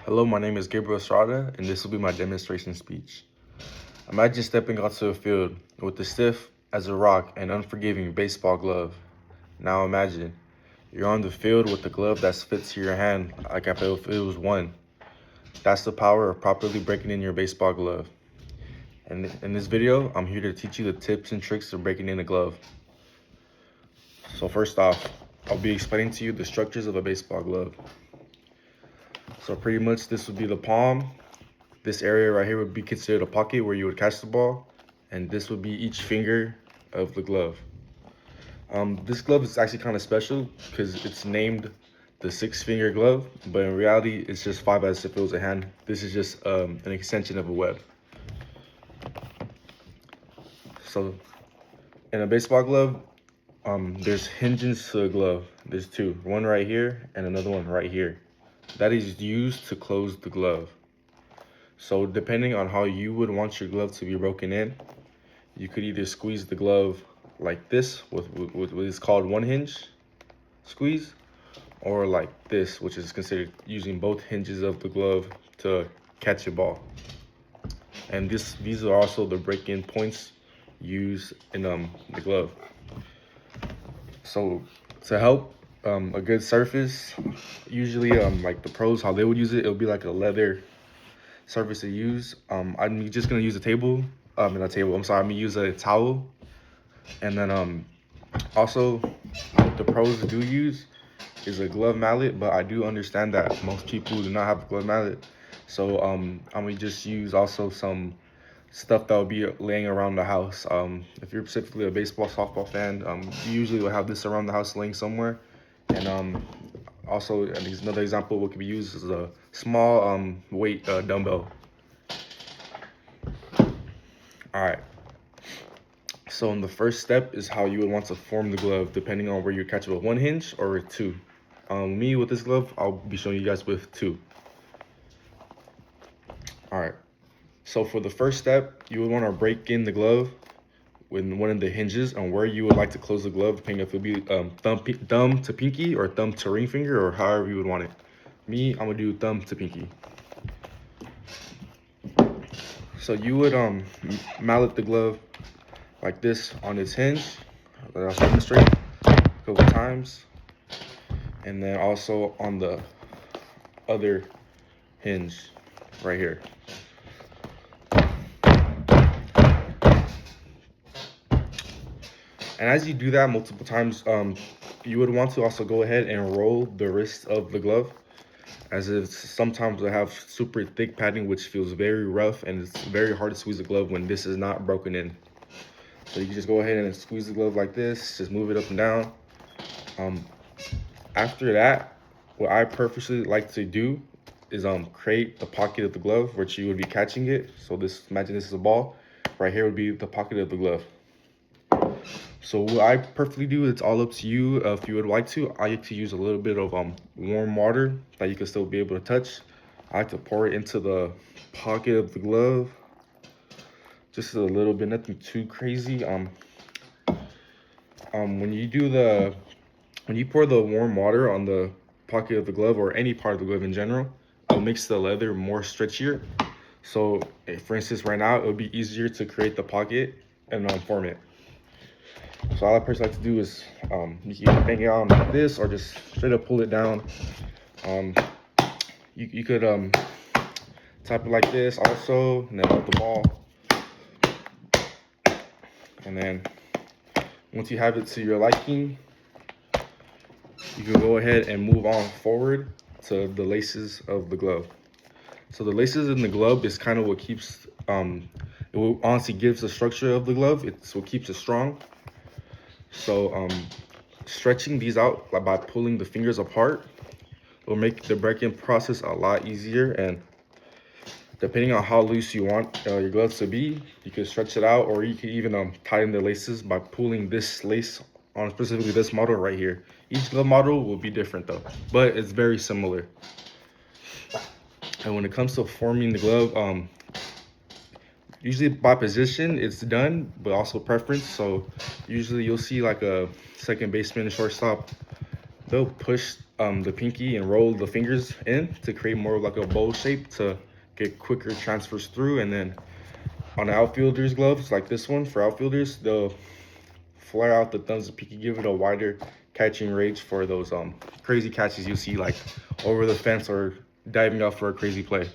Hello, my name is Gabriel Estrada, and this will be my demonstration speech. Imagine stepping onto a field with a stiff as a rock and unforgiving baseball glove. Now imagine, you're on the field with a glove that fits to your hand like if it was one. That's the power of properly breaking in your baseball glove. And in this video, I'm here to teach you the tips and tricks of breaking in a glove. So first off, I'll be explaining to you the structures of a baseball glove. So pretty much this would be the palm. This area right here would be considered a pocket where you would catch the ball, and this would be each finger of the glove. This glove is actually kind of special because it's named the 6-finger glove, but in reality, it's just 5 as if it was a hand. This is just an extension of a web. So in a baseball glove, there's hinges to the glove. There's two, one right here and another one right here. That is used to close the glove. So depending on how you would want your glove to be broken in, you could either squeeze the glove like this with what is called one hinge squeeze, or like this, which is considered using both hinges of the glove to catch a ball. And these are also the break-in points used in the glove. So to help a good surface, usually like the pros, how they would use it, it'll be like a leather surface to use. I'm just gonna use a table. I'm gonna use a towel. And then also what the pros do use is a glove mallet, but I do understand that most people do not have a glove mallet. So I'm gonna just use also some stuff that will be laying around the house. If you're specifically a baseball, softball fan, you usually will have this around the house laying somewhere. And also another example of what could be used is a small weight dumbbell. All right. So in the first step is how you would want to form the glove, depending on where you catch it with one hinge or with two. Me with this glove, I'll be showing you guys with two. All right. So for the first step, you would want to break in the glove with one of the hinges on where you would like to close the glove, depending if it would be thumb to pinky or thumb to ring finger or however you would want it. Me, I'm gonna do thumb to pinky. So you would mallet the glove like this on its hinge. I'll demonstrate a couple times. And then also on the other hinge right here. And as you do that multiple times, you would want to also go ahead and roll the wrist of the glove, as if sometimes they have super thick padding, which feels very rough, and it's very hard to squeeze the glove when this is not broken in. So you can just go ahead and squeeze the glove like this, just move it up and down. After that, what I purposely like to do is create the pocket of the glove, which you would be catching it. So imagine this is a ball. Right here would be the pocket of the glove. So what I perfectly do, it's all up to you. If you would like to, I like to use a little bit of warm water that you can still be able to touch. I like to pour it into the pocket of the glove, just a little bit, nothing too crazy. When you pour the warm water on the pocket of the glove or any part of the glove in general, it makes the leather more stretchier. So for instance, right now, it would be easier to create the pocket and form it. So all I personally like to do is you can bang it on like this or just straight up pull it down. You could tap it like this also, and then hold the ball. And then once you have it to your liking, you can go ahead and move on forward to the laces of the glove. So the laces in the glove is kind of what keeps, it will honestly gives the structure of the glove. It's what keeps it strong. So stretching these out by pulling the fingers apart will make the break-in process a lot easier. And depending on how loose you want your gloves to be, you can stretch it out, or you can even tighten the laces by pulling this lace on specifically this model right here. Each glove model will be different though, but it's very similar. And when it comes to forming the glove, usually by position it's done, but also preference. So usually you'll see like a second baseman, shortstop, they'll push the pinky and roll the fingers in to create more of like a bowl shape to get quicker transfers through. And then on the outfielders' gloves, like this one for outfielders, they'll flare out the thumbs and pinky, give it a wider catching range for those crazy catches you see like over the fence or diving out for a crazy play.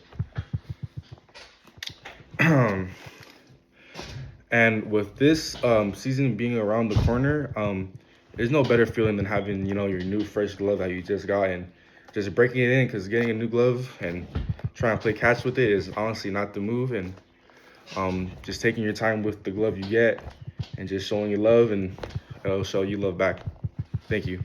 And with this season being around the corner, there's no better feeling than having, you know, your new fresh glove that you just got and just breaking it in, because getting a new glove and trying to play catch with it is honestly not the move. And just taking your time with the glove you get and just showing you love, and it'll show you love back. Thank you.